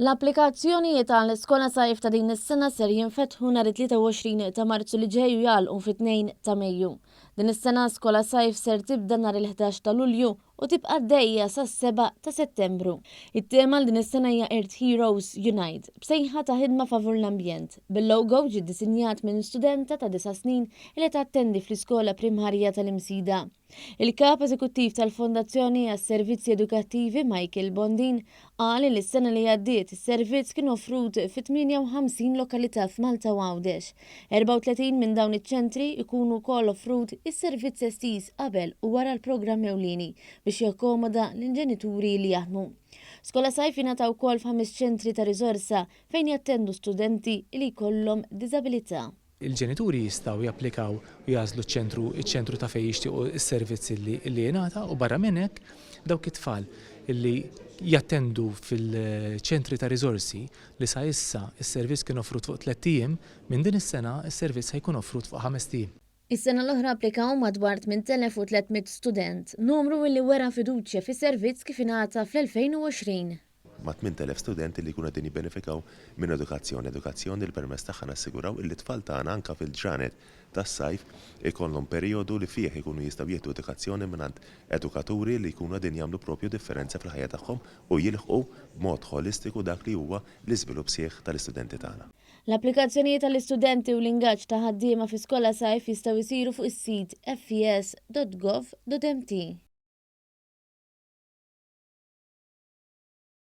L-applikazzjonijiet għall-iskola sajf ta' din is-sena ser jinfetħu nhar 23 ta' Marzu li ġej u jagħlqu fit-2 ta' Mejju. Din is-sena skola sajf ser tibda nhar il-11 ta' Lulju u tibqa' għaddejja sas-7 ta' Settembru. It-tema l din is-sena hija Earth Heroes Unite, b'sejħa ta' ħidma favur l-ambjent. Bil-logo ġie ddisinjat minn studenta ta' 9 snin li tattendi fl-iskola primarja tal-Imsida. Il-kap eżekuttiv tal-Fondazzjoni għas-Servizzi Edukattivi Michael Bondin qal li s-sena li għaddiet is-servizz kien offrut fi 58 lokalità f'Malta u Għawdex. 34 minn dawn iċ-ċentri ikunu wkoll offrut is-servizz estiż qabel u wara l-programm ewlieni biex jakkomoda l-inġenituri li jaħdmu. Skola sajf ingħataw wkoll f'5 ċentri ta' riżorsa fejn jattendu studenti li jkollhom diżabilità. Il-ġenituri jistgħu japplikaw u jażlu ċ-ċentru ta' fejn jixtiequ s-servizz li jingħata u barra minn hekk dawk it-tfal illi jattendu fil-ċentri ta' riżorsi li sa issa s-servizz kien offrut fuq 3 ijiem, minn din is-sena s-servizz ħajkun offrut fuq 5 ijiem. Is-sena l-oħra applikaw madwar 8300 student, numru li wera fiduċja fis-servizz kif ingħata fl-2020. Ma' 8000 studenti li jkunu qegħdin jibbenefikaw minn edukazzjoni li permezz tagħha nassiguraw illi tfal tagħna anke fil-ġranet tas-sajf ikollhom perjodu li fih ikunu jistgħu jieħdu edukazzjoni mingħand edukaturi li jkunu qegħdin jagħmlu proprju differenza fil-ħajja tagħhom u jilħqu b'mod holistiku dak li huwa l-iżvilupp sieħ tal-istudenti tagħna. L-applikazzjonijiet tal-istudenti u l-ingaġġ ta' ħaddiema fi skola sajf jistgħu jsiru fuq is-sit fes.gov.mt.